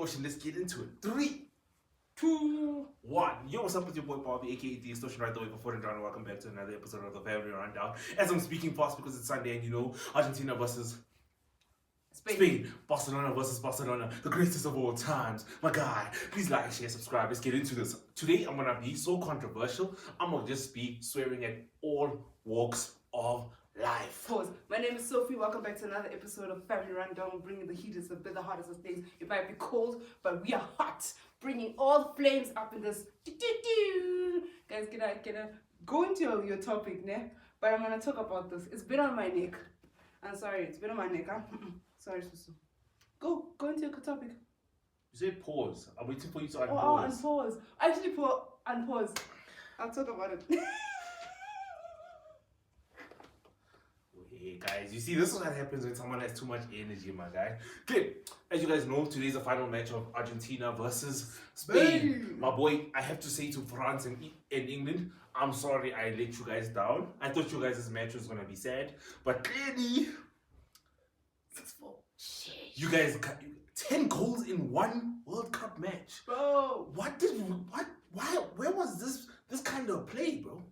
Let's get into it. 3, 2, 1. Yo, what's up with your boy Bobby, aka the Extortion right away before the round. Welcome back to another episode of the Family Rundown. As I'm speaking fast because it's Sunday and you know, Argentina versus Spain. Barcelona versus Barcelona, the greatest of all times. My guy, please like, share, subscribe. Let's get into this. Today, I'm gonna be so controversial. I'm gonna just be swearing at all walks of life. Pause. My name is Sophie. Welcome back to another episode of Family Rundown. We're bringing the heat. It's a bit the hottest of things. It might be cold, but we are hot. Bringing all the flames up in this. Guys, can I go into your topic, ne? But I'm gonna talk about this. It's been on my neck. I'm sorry. It's been on my neck. Huh? Sorry, Susu. Go into your topic. You said pause. I'm waiting for you to unpause. Unpause. Actually, unpause. I'll talk about it. Hey guys, you see, this is what happens when someone has too much energy, my guy. Okay, as you guys know, today's the final match of Argentina versus Spain. My boy, I have to say to France and England, I'm sorry I let you guys down. I thought you guys' match was gonna be sad, but clearly, 6-4. You guys got 10 goals in one World Cup match. Bro, where was this kind of play, bro?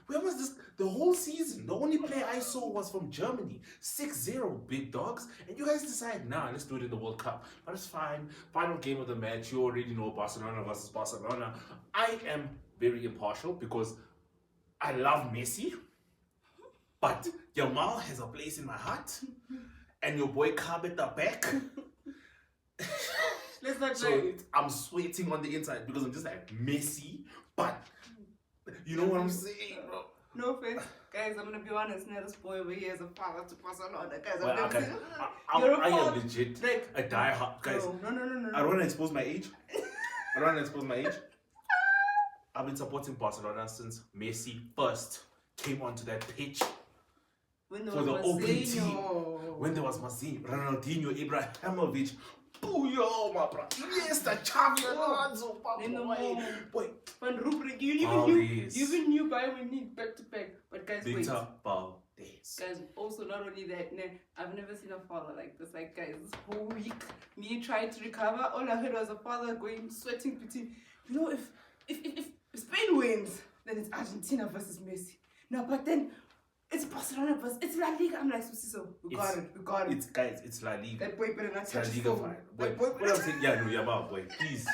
Where was this the whole season? The only play I saw was from Germany. 6-0, big dogs. And you guys decide, nah, let's do it in the World Cup. But it's fine. Final game of the match. You already know Barcelona versus Barcelona. I am very impartial because I love Messi. But Yamal has a place in my heart. And your boy Carb at the back. let's not So I'm sweating on the inside because I'm just like Messi. But you know what I'm saying, bro? No offense. Guys, I'm gonna be honest. Now this boy over here is a father to Barcelona. Guys, Well, I've never okay. seen I You're a am father. legit Like, a die-hard. Guys, no. I don't want to expose my age. I've been supporting Barcelona since Messi first came onto that pitch When there for was the open team. Marzinho. When there was Marzinho, Ronaldinho, Ibrahimovic, Puyo, my bro. Yes, the champion. Name them all. Boy, Van Ruprecht, you even knew Bayern would need back to back. But guys, wait. Victor Valdez. Guys, also not only that, I've never seen a father like this. Like, guys, this whole week, me trying to recover, all I heard was a father going sweating between. You know, if Spain wins, then it's Argentina versus Messi. No, but then it's Barcelona versus it's La Liga. I'm like, so we got it. It's guys, it's La Liga. That boy better not It's La touch his Liga phone. fine. That Boy, boy what I'm saying, yeah, no, you're about, boy. Please,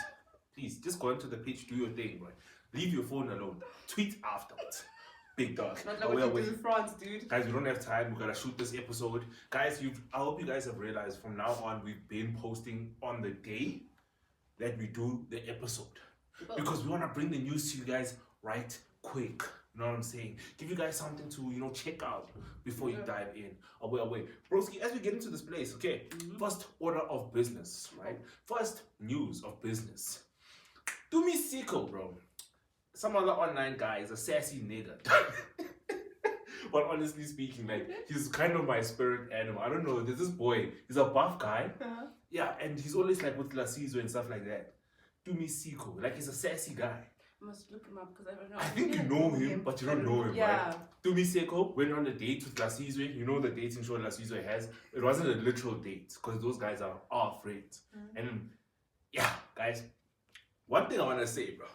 just go into the pitch, do your thing, boy. Leave your phone alone. Tweet afterwards. Big dog. Not like what you do in France, dude. Guys, we don't have time. We gotta shoot this episode. Guys, I hope you guys have realized from now on we've been posting on the day that we do the episode. Because we wanna bring the news to you guys right quick. You know what I'm saying? Give you guys something to, check out before you dive in. Away. Broski, as we get into this place, okay, first order of business, right? First news of business. Do me Siko, bro. Some other online guy is a sassy nigga. But honestly speaking, like, he's kind of my spirit animal. I don't know, there's this boy, he's a buff guy. Yeah, and he's always like with Lasizo and stuff like that. Do me Siko, like he's a sassy guy. I must look him up because I don't know. I think you know him, but you don't know him, yeah. right? Tumi Seko went on a date with Lasizwe. You know the dating show Lasizwe has? It wasn't a literal date because those guys are friends. And yeah, guys, one thing I want to say, bro.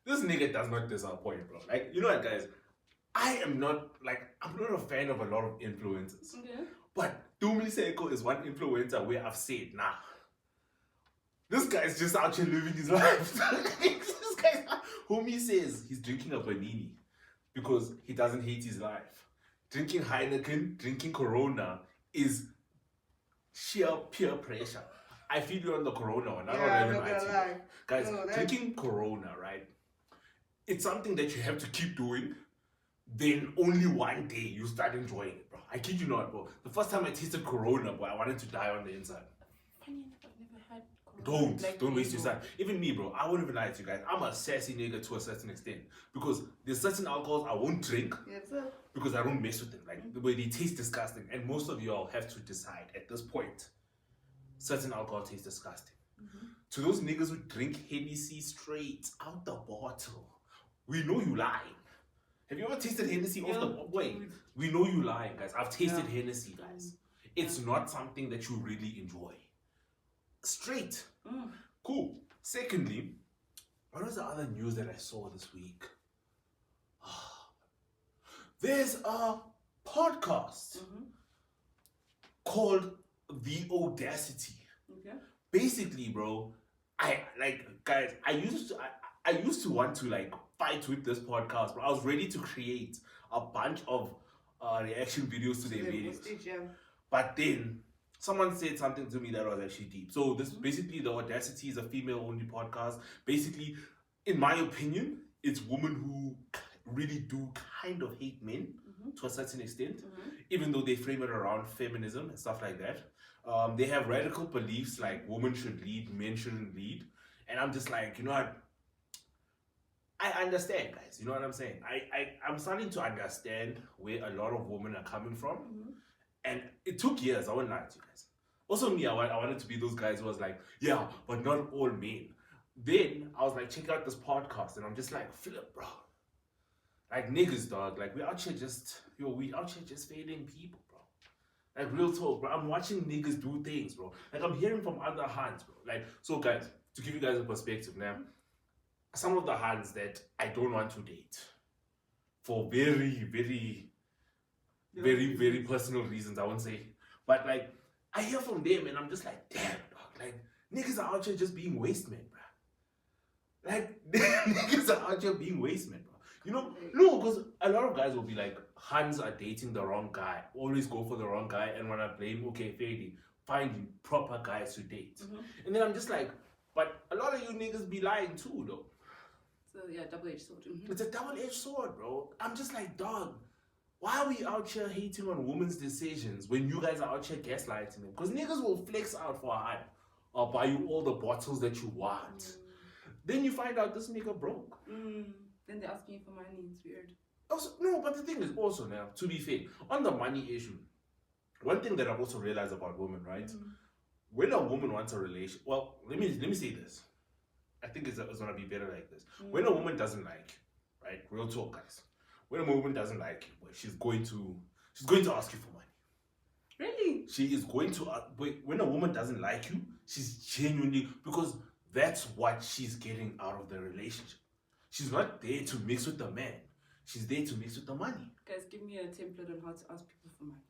This nigga does not disappoint, bro. Like, you know what, guys? I'm not a fan of a lot of influencers. Okay. But Tumi Seko is one influencer where I've said, nah, this guy's just out here living his life. This guy, homie says he's drinking a panini because he doesn't hate his life. Drinking Heineken, drinking Corona is sheer peer pressure. I feel you on the Corona one. I don't even lie. Guys, drinking Corona, right? It's something that you have to keep doing. Then only one day you start enjoying it, bro. I kid you not, bro. The first time I tasted Corona, bro, I wanted to die on the inside. Funny enough, I've never had Corona. Don't waste your time. Even me, bro, I won't even lie to you guys. I'm a sassy nigga to a certain extent. Because there's certain alcohols I won't drink. Yes, sir. Because I don't mess with them. Like, the way they taste disgusting. And most of y'all have to decide at this point. Certain alcohol tastes disgusting. To those niggas who drink Hennessy straight out the bottle, we know you lying. Have you ever tasted Hennessy off the... Wait, we know you lying, guys. I've tasted Hennessy, guys. It's not something that you really enjoy. Straight. Cool. Secondly, what was the other news that I saw this week? There's a podcast called The Audacity. Okay. Basically, bro, guys. I used to want to like fight with this podcast, bro. I was ready to create a bunch of reaction videos to their videos. But then someone said something to me that was actually deep. So this basically, The Audacity is a female-only podcast. Basically, in my opinion, it's women who really do kind of hate men to a certain extent, even though they frame it around feminism and stuff like that. They have radical beliefs like women should lead, men shouldn't lead. And I'm just like, you know what? I understand, guys. You know what I'm saying? I'm starting to understand where a lot of women are coming from. And it took years. I won't lie to you guys. Also me, I wanted to be those guys who was like, yeah, but not all men. Then I was like, check out this podcast. And I'm just like, flip, bro. Like niggas, dog. Like we out here just fading people, bro. Like real talk, bro. I'm watching niggas do things, bro. Like I'm hearing from other hands, bro. Like, so guys, to give you guys a perspective now, some of the hands that I don't want to date for very, very, very, very personal reasons, I won't say. But like, I hear from them and I'm just like, damn, dog. Like, niggas are out here just being waste men, bro. Like, niggas are out here being waste men, bro. You know, no, because a lot of guys will be like, Hans are dating the wrong guy. Always go for the wrong guy and when I blame, okay, Fady, find proper guys to date. And then I'm just like, but a lot of you niggas be lying too, though. So yeah, double-edged sword. It's a double-edged sword, bro. I'm just like, dog, why are we out here hating on women's decisions when you guys are out here gaslighting them? Because niggas will flex out for a hype or buy you all the bottles that you want. Then you find out this nigga broke. Then they're asking you for money. It's weird. Also, no, but the thing is also now, to be fair, on the money issue, one thing that I've also realized about women, right? When a woman wants a relation, well, let me say this. I think it's gonna be better like this. When a woman doesn't like you, right? Real talk, guys. When a woman doesn't like you, well, she's going to ask you for money. Really? She is going to. When a woman doesn't like you, she's genuinely, because that's what she's getting out of the relationship. She's not there to mix with the man. She's there to mix with the money. Guys, give me a template on how to ask people for money.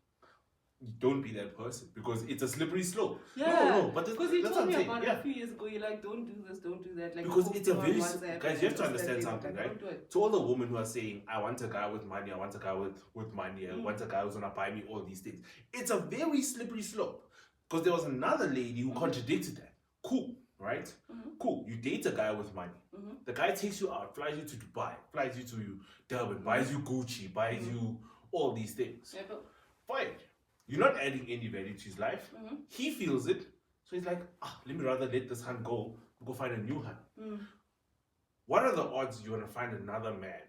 Don't be that person because it's a slippery slope. Yeah. No, but because you told me about it a few years ago. You're like, don't do this, don't do that. Like, because it's a very guys. You have to understand something, right? To all the women who are saying, "I want a guy with money. I want a guy with money. I want a guy who's gonna buy me all these things." It's a very slippery slope because there was another lady who contradicted that. Cool, right? Cool. You date a guy with money. The guy takes you out, flies you to Dubai, flies you to Durban, buys you Gucci, buys you all these things. Yeah, but fine. You're not adding any value to his life. He feels it. So he's like, let me rather let this hand go find a new hand. What are the odds you're going to find another man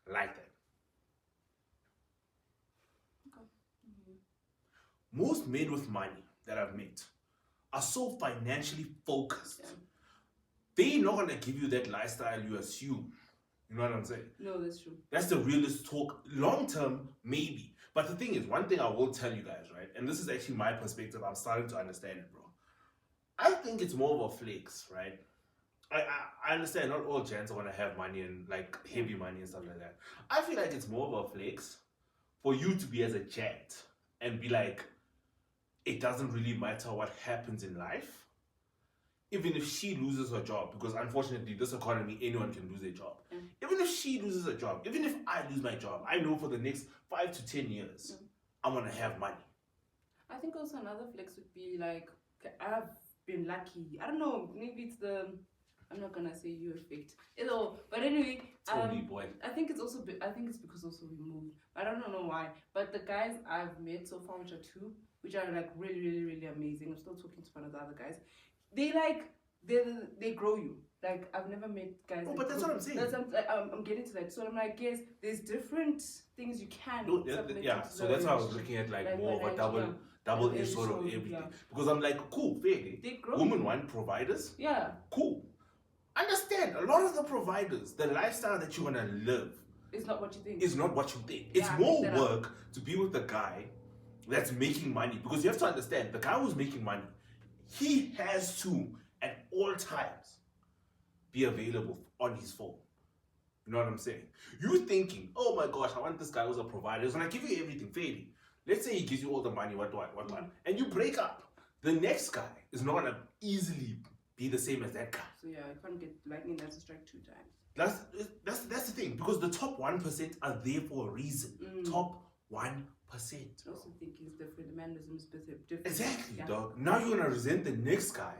like that? Most men with money that I've met are so financially focused. They're not going to give you that lifestyle you assume. You know what I'm saying? No, that's true. That's the realist talk. Long term, maybe. But the thing is, one thing I will tell you guys, right? And this is actually my perspective. I'm starting to understand it, bro. I think it's more of a flex, right? I understand not all gents are going to have money and like heavy money and stuff like that. I feel like it's more of a flex for you to be as a gent and be like, it doesn't really matter what happens in life. Even if she loses her job, because unfortunately, this economy, anyone can lose their job. Even if she loses her job, even if I lose my job, I know for the next 5 to 10 years, I'm going to have money. I think also another flex would be like, I've been lucky. I don't know, maybe it's the, I'm not going to say you effect. But anyway, I think it's also, I think it's because also we moved. I don't know why. But the guys I've met so far, which are two, which are like really, really, really amazing. I'm still talking to one of the other guys. They grow you. Like, I've never met guys. But that's what I'm saying. I'm getting to that. So I'm like, yes, there's different things you can. So that's why I was looking at like more of a double-edged sort of everything. Yeah. Because I'm like, cool, fairly. Women want providers. Yeah. Cool. Understand, a lot of the providers, the lifestyle that you're gonna live, it's not what you think. It's not what you think. It's more work to be with the guy that's making money. Because you have to understand, the guy who's making money, he has to at all times be available on his phone. You know what I'm saying? You thinking, oh my gosh, I want this guy who's a provider. He's gonna give you everything fairly. Let's say he gives you all the money, what, and you break up. The next guy is not gonna easily be the same as that guy. So yeah, I can't get lightning that's a strike 2 times. That's the thing, because the top 1% are there for a reason. Top 1%. I also think he's different. The mannerism is different. Exactly, dog. Now you're gonna resent the next guy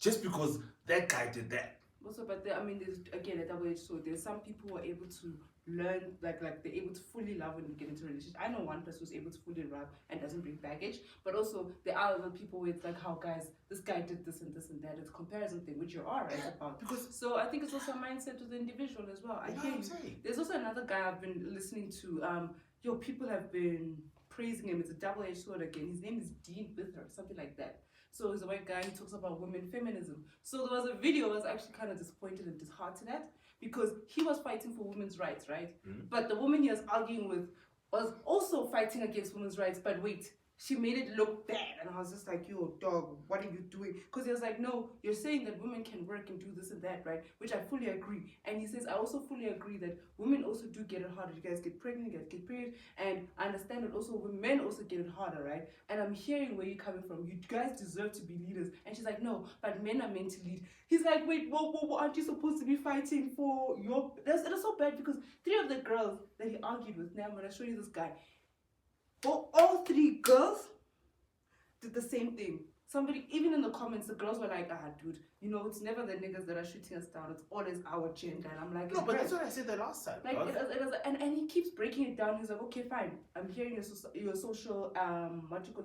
just because that guy did that. Also, but I mean, there's again a double-edged sword. There's some people who are able to learn, like they're able to fully love when you get into a relationship. I know one person who's able to fully love and doesn't bring baggage, but also there are other people where it's like, how guys, this guy did this and this and that. It's a comparison thing, which you are right about. So I think it's also a mindset to the individual as well. I hear you. There's also another guy I've been listening to. People have been praising him. It's a double-edged sword again. His name is Dean Bither, something like that. So he's a white guy. He talks about women feminism. So there was a video I was actually kind of disappointed and disheartened at, because he was fighting for women's rights, right? But the woman he was arguing with was also fighting against women's rights. But wait, she made it look bad. And I was just like, yo, dog, what are you doing? Because he was like, no, you're saying that women can work and do this and that, right? Which I fully agree. And he says, I also fully agree that women also do get it harder. You guys get pregnant, you guys get period. And I understand that also men also get it harder, right? And I'm hearing where you're coming from. You guys deserve to be leaders. And she's like, no, but men are meant to lead. He's like, wait, whoa, aren't you supposed to be fighting for your... That's so bad, because 3 of the girls that he argued with, now I'm going to show you this guy. All 3 girls did the same thing. Somebody, even in the comments, the girls were like, dude, you know, it's never the niggas that are shooting us down. It's always our gender. And I'm like, no, but that's what I said the last time. Like, and he keeps breaking it down. He's like, okay, fine. I'm hearing your social,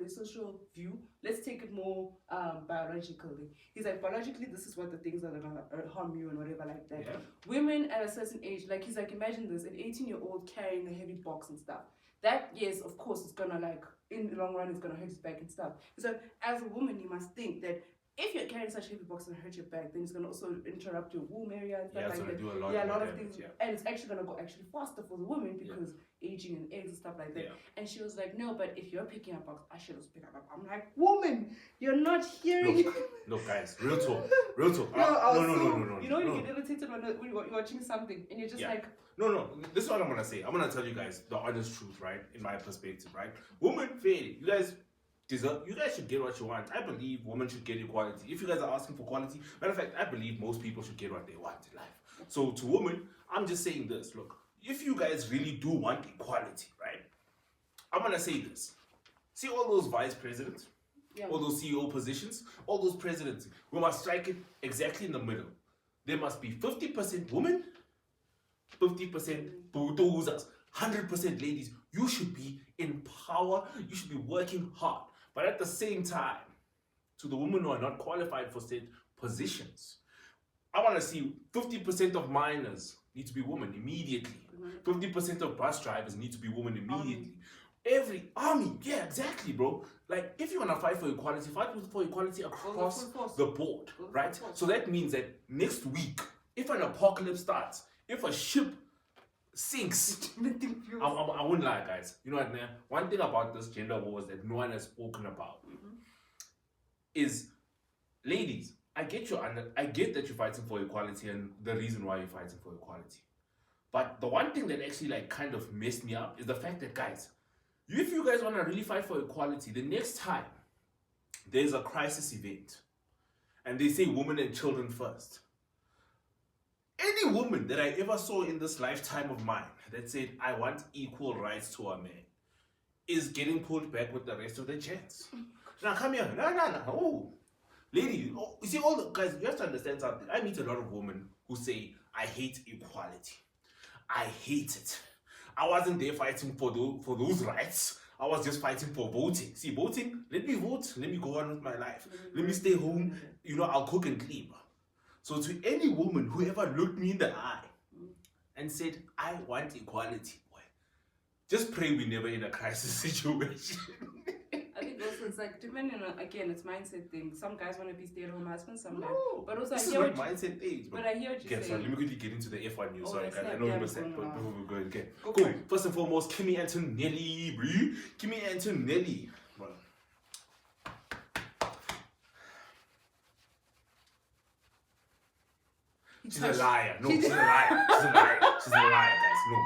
social view. Let's take it more biologically. He's like, biologically, this is what the things that are gonna harm you and whatever like that. Yeah. Women at a certain age, like, he's like, imagine this, an 18-year-old carrying a heavy box and stuff. That, yes, of course, it's gonna, like, in the long run, it's gonna hurt his back and stuff. So, as a woman, you must think that if you're carrying such a heavy box and hurt your back, then it's gonna also interrupt your womb area and stuff like that. Do a lot of things. Yeah. And it's actually gonna go faster for the woman because aging and eggs and stuff like that. Yeah. And she was like, no, but if you're picking up box, I should also pick up a box. I'm like, woman, you're not hearing. Look, guys, real talk. No. You know, you get irritated when you're watching something and you're just like. No, this is what I'm gonna say. I'm gonna tell you guys the honest truth, right? In my perspective, right? Women, fairly, you guys should get what you want. I believe women should get equality. If you guys are asking for quality, matter of fact, I believe most people should get what they want in life. So to women, I'm just saying this. Look, if you guys really do want equality, right? I'm gonna say this. See all those vice presidents, all those CEO positions, all those presidents. We must strike it exactly in the middle. There must be 50% women, 50% bulldozers, 100% ladies. You should be in power. You should be working hard. But at the same time, to the women who are not qualified for said positions, I want to see 50% of miners need to be women immediately. 50% of bus drivers need to be women immediately. Every army, yeah, exactly, bro. Like, if you want to fight for equality across the board, right? So that means that next week, if an apocalypse starts, if a ship sinks, I wouldn't lie, guys. You know what, man? One thing about this gender wars that no one has spoken about is, ladies, I get that you're fighting for equality and the reason why you're fighting for equality. But the one thing that actually like kind of messed me up is the fact that, guys, if you guys want to really fight for equality, the next time there's a crisis event and they say women and children first, any woman that I ever saw in this lifetime of mine that said, I want equal rights to a man, is getting pulled back with the rest of the gents. Now come here. No. Oh, lady, you see, all the guys, you have to understand something. I meet a lot of women who say, I hate equality. I hate it. I wasn't there fighting for those rights. I was just fighting for voting. See, voting, let me vote. Let me go on with my life. Let me stay home. You know, I'll cook and clean. So to any woman who ever looked me in the eye and said, I want equality, boy, just pray we never in a crisis situation. I think also it's like, depending on, again, it's mindset thing. Some guys want to be stay-at-home husbands, some guys. But also, this is what mindset is. But I hear what you're saying. Sorry, let me quickly get into the F1 news. Sorry, guys, I know you were saying, but we're going to get. Cool. First and foremost, Kimi Antonelli, bro. Kimi Antonelli. She's a liar. No, she's a liar. She's a liar. She's a liar, guys. No.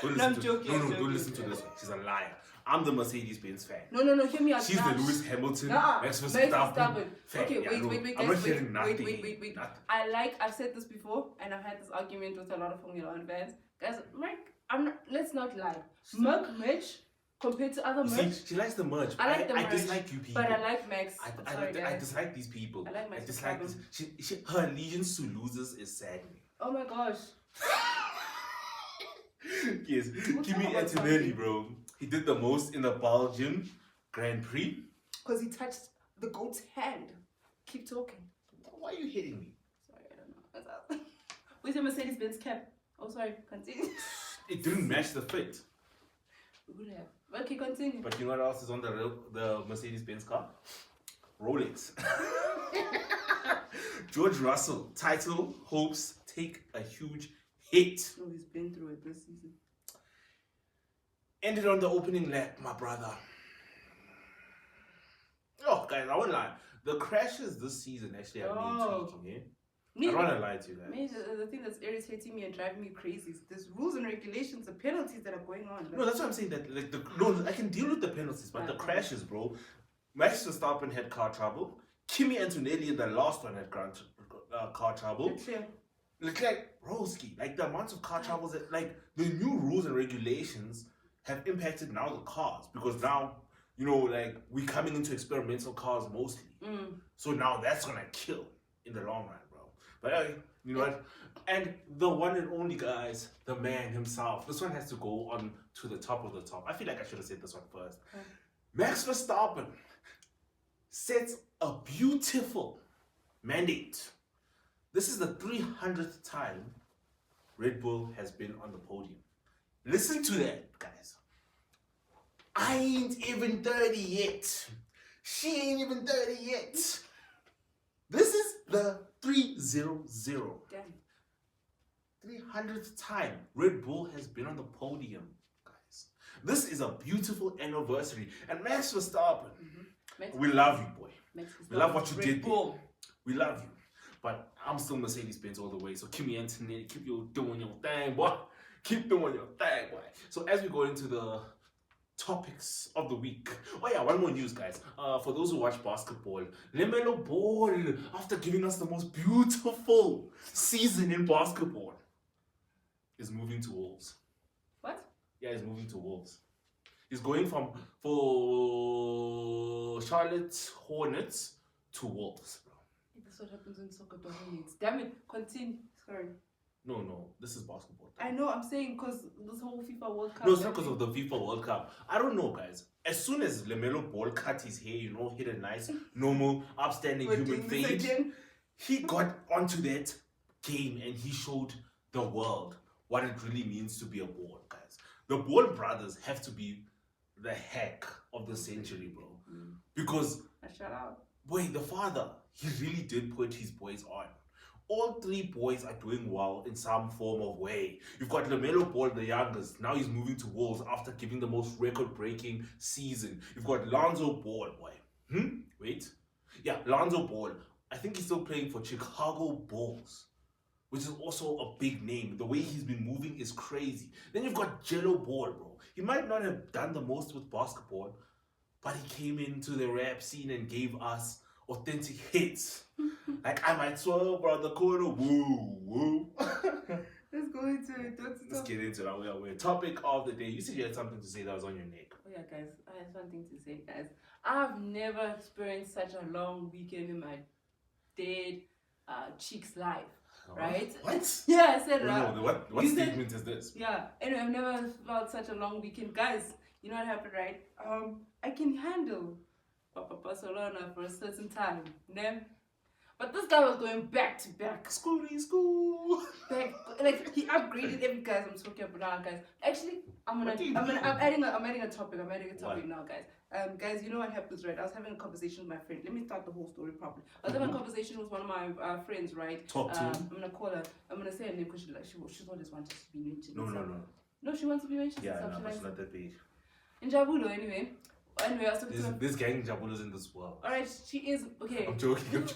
Don't listen I'm joking. Don't listen to this one. She's a liar. I'm the Mercedes-Benz fan. No, hear me out. She's the Lewis Hamilton. Max Verstappen. Fan. Okay, Yeah, wait, no, guys, I'm not hearing nothing. wait. Nothing. I've said this before, and I've had this argument with a lot of Formula One fans. Guys, let's not lie. Merch compared to other merch. See, she likes the merch. I like the merch. I dislike you people. But I like Max. I dislike these people. I like Max. I dislike this. Her allegiance to losers is saddening. Oh my gosh. Yes, Kimi Antonelli, bro. He did the most in the Belgian Grand Prix. Because he touched the goat's hand. Keep talking. Why are you hitting me? Sorry, I don't know. What's up? Where's your Mercedes-Benz cap? Oh, sorry. Continue. It didn't match the fit. We would have. Okay, continue. But you know what else is on the Mercedes-Benz car? Rolex. George Russell, title hopes take a huge hit. Oh, he's been through it this season. Ended on the opening lap, my brother. Oh, guys, I won't lie. The crashes this season actually have been tweaking, eh? I don't want to lie to you guys. Me, the thing that's irritating me and driving me crazy is there's rules and regulations, the penalties that are going on. No, that's what I'm saying. That I can deal with the penalties, but the crashes, bro. Max Verstappen had car trouble. Kimi Antonelli in the last one had car trouble. Like Broski, like the amount of car troubles that, like, the new rules and regulations have impacted now the cars, because now, you know, like, we're coming into experimental cars mostly. So now that's gonna kill in the long run, bro. But you know what? And the one and only, guys, the man himself. This one has to go on to the top of the top. I feel like I should have said this one first. Max Verstappen sets a beautiful mandate. This is the 300th time Red Bull has been on the podium. Listen to that, guys. I ain't even 30 yet. She ain't even 30 yet. This is the 300. Damn. 300th time Red Bull has been on the podium, guys. This is a beautiful anniversary. And Max Verstappen, we love you, boy. We love what you did there. We love you. But I'm still Mercedes-Benz all the way. So Kimi Antonelli, keep doing your thing, boy. Keep doing your thing, boy. So as we go into the topics of the week. Oh yeah, one more news, guys. For those who watch basketball, LaMelo Ball, after giving us the most beautiful season in basketball, is moving to Wolves. What? Yeah, he's moving to Wolves. He's going for Charlotte Hornets to Wolves, bro. That's what happens when soccer dominates. Damn it, continue. Sorry. No, this is basketball. I know, I'm saying because this whole FIFA World Cup. No, it's not because of the FIFA World Cup. I don't know, guys. As soon as LaMelo Ball cut his hair, you know, hit a nice, normal, upstanding human fade, he got onto that game and he showed the world what it really means to be a Ball, guys. The Ball brothers have to be the heck of the century, bro. Because, shut up. Boy, the father, he really did put his boys on. All three boys are doing well in some form of way. You've got LaMelo Ball, the youngest. Now he's moving to Wolves after giving the most record-breaking season. You've got Lonzo Ball, boy. Wait. Yeah, Lonzo Ball. I think he's still playing for Chicago Bulls, which is also a big name. The way he's been moving is crazy. Then you've got Jello Ball, bro. He might not have done the most with basketball, but he came into the rap scene and gave us authentic hits. Like, I might swear, brother, corner, woo, woo. Let's go into it. Let's get into it. We're topic of the day. You said you had something to say that was on your neck. Oh yeah, guys, I have something to say, guys. I've never experienced such a long weekend in my dead chick's life. Right? What? Yeah, I said no, what statement is this? Yeah. Anyway, I've never felt such a long weekend. Guys, you know what happened, right? I can handle Barcelona for a certain time. Né? But this guy was going back to back. School. Back, like he upgraded every guys I'm talking about now, guys. Actually, I'm adding a topic. I'm adding a topic now, guys. Guys, you know what happens, right? I was having a conversation with my friend. Let me start the whole story properly. I was having a conversation with one of my friends, right? Talk to him. I'm gonna call her. I'm gonna say her name because she's always wanted to be mentioned. No. No, she wants to be mentioned. Yeah, no, she's not that big. In Jabulo, anyway. Anyway, I was talking to her. This gang Jabulo's in this world. Alright, she is okay. I'm joking.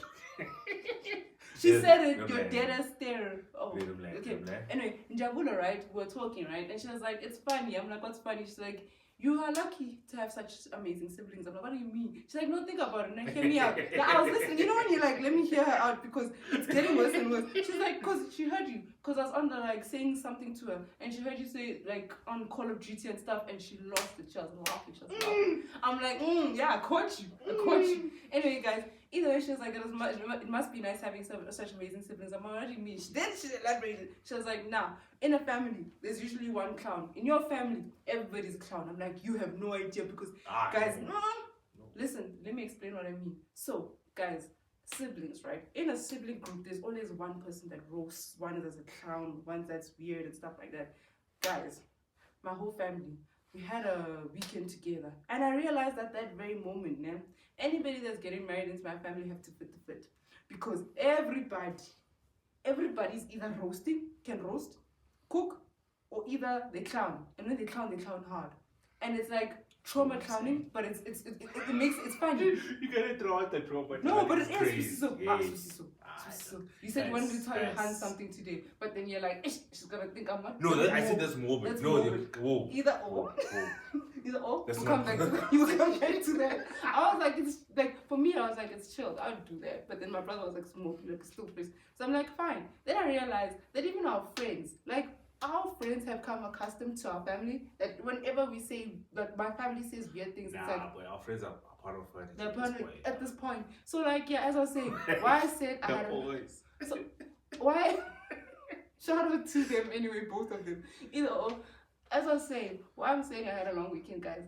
She Yeah, said it, no your man. dead ass stare. Oh, Wait, I'm like, okay. I'm like. Anyway, in Jabula, right, we were talking, right? And she was like, it's funny. I'm like, what's funny? She's like, you are lucky to have such amazing siblings. I'm like, what do you mean? She's like, no, think about it. Now, hear me out. Like, I was listening. You know when you're like, let me hear her out because it's getting worse and worse. She's like, because she heard you. Because I was on the, like, saying something to her. And she heard you say, like, on Call of Duty and stuff. And she lost it. She was laughing. She was laughing. I'm like, yeah, I caught you. I caught you. Anyway, guys, either way, she was like, it must be nice having such amazing siblings. I'm already me. Then she elaborated. She was like, nah, in a family, there's usually one clown. In your family, everybody's a clown. I'm like, you have no idea because, guys, no. Listen, let me explain what I mean. So, guys, siblings, right? In a sibling group, there's always one person that roasts, one that's a clown, one that's weird and stuff like that. Guys, my whole family, we had a weekend together. And I realized at that very moment, man, anybody that's getting married into my family have to fit the fit. Because everybody's either can roast, cook, or either they clown. And when they clown hard. And it's like trauma clowning, but it makes it's funny. You gotta throw out the trauma. No, but it crazy. is. You said you wanted me to tell your hand something today, but then you're like, she's gonna think I'm not. No, I said that's morbid. That's no, morbid. Whoa. Either or. Either or. That's We'll not- come back to that. You will come back to that. I was like, it's like for me, I was like, it's chilled. I would do that. But then my brother was like smoking, like still pissed. So I'm like, fine. Then I realized that even our friends, like our friends have come accustomed to our family. That whenever we say that my family says weird things, it's like but our friends are part of it. they're part of it at this point. So like yeah, as I was saying, why I said I had always. so why shout out to them anyway, both of them. Either or. As I was saying, why I'm saying I had a long weekend, guys.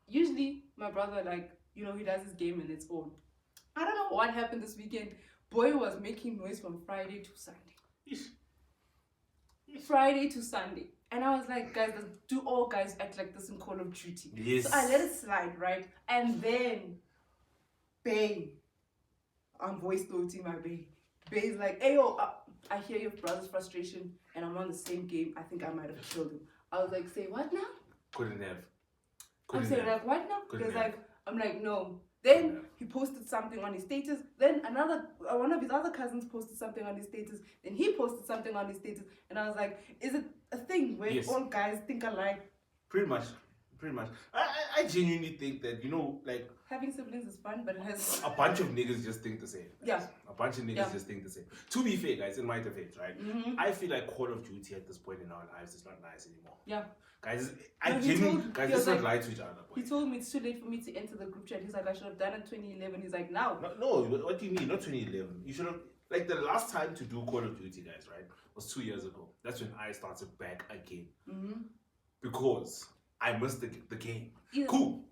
Usually my brother, like, you know, he does his game and it's on. I don't know what happened this weekend. Boy was making noise from Friday to Sunday. Friday to Sunday. And I was like, guys, do all guys act like this in Call of Duty? Yes. So I let it slide, right? And then, bang, I'm voice noting my bae. Bae's like, hey, yo, I hear your brother's frustration and I'm on the same game. I think I might have killed him. I was like, say what now? Couldn't have. I'm saying like, what now? Couldn't Because have. like, I'm like, no. Then he posted something on his status. Then one of his other cousins posted something on his status. Then he posted something on his status. And I was like, is it a thing where Yes. all guys think alike? Pretty much. I genuinely think that, you know, like Having siblings is fun, but it has... a bunch of niggas just think the same. Yeah. A bunch of niggas Yeah. just think the same. To be fair, guys, in my defense, right? Mm-hmm. I feel like Call of Duty at this point in our lives is not nice anymore. Yeah. Guys, No, he let's not like- lie to each other. He told me it's too late for me to enter the group chat. He's like, I should have done it 2011. He's like, now. No, what do you mean? Not 2011. You should have, like, the last time to do Call of Duty, guys, right, was 2 years ago. That's when I started back again. Mm-hmm. Because I missed the game. Yeah. Cool.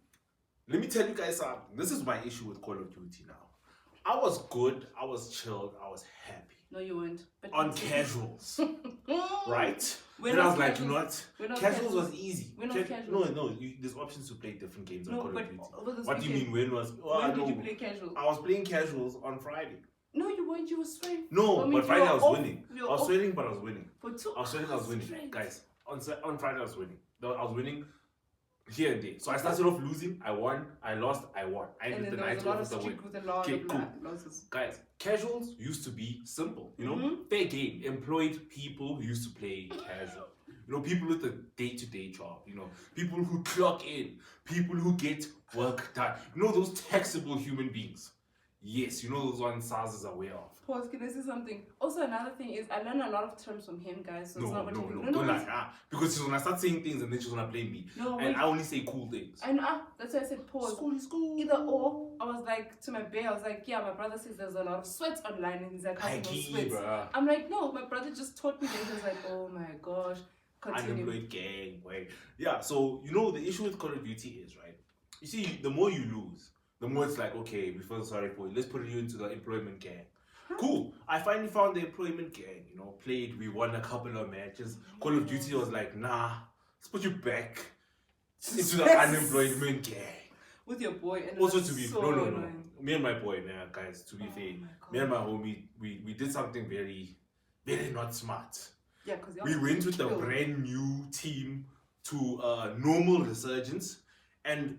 Let me tell you guys something. This is my issue with Call of Duty now. I was good, I was chilled, I was happy. No, you weren't. But On casuals. Right? We're And I not was like, casuals. you know what? We're not Casuals casuals. was easy. We're not casuals. No, there's options to play different games on No, Call of but Duty. over this What do you weekend, mean, when was... Oh, when I did you know. play casual? I was playing casuals on Friday. No, you weren't. You were sweating. No, For me, but you Friday were I was off. winning. You I were was off sweating, but I was winning. For 2 I was sweating, I was winning. straight. Guys, on Friday I was winning. I was winning here and there. So I started off losing, I won, I lost, I won. I And ended then the there night was a lot off of with a win. streak with a lot Okay, of cool. losses. Guys, casuals used to be simple, you know, Mhm. fair game. Employed people who used to play casual. You know, people with a day-to-day job, you know, people who clock in, people who get work done. You know, those taxable human beings. Yes, you know those ones SARS is aware of. Pause, can I say something? Also, another thing is I learned a lot of terms from him, guys. So it's not what you No, don't lie. Because she's gonna start saying things and then she's gonna blame me. No, and wait. I only say cool things. And that's why I said pause. School is cool. Either or, I was like to my bae, I was like, yeah, my brother says there's a lot of sweats online, and he's like, how do you know sweats? bruh. I'm like, no, my brother just taught me. Then he was like, oh my gosh, continue. Unemployed gang, wait. Yeah, so you know the issue with Call of Duty is, right? You see, the more you lose, the more it's like, okay, we feel sorry for you. Let's put you into the employment gang. Cool. I finally found the employment gang, you know, played, we won a couple of matches. Call of Duty was like, nah, let's put you back into the unemployment gang. With your boy, and it Also was to be, so no. annoying. Me and my boy, man, guys, to be Oh fair, my me and God. my homie, we did something very, very not smart. Yeah, because We went with a brand new team to normal resurgence, and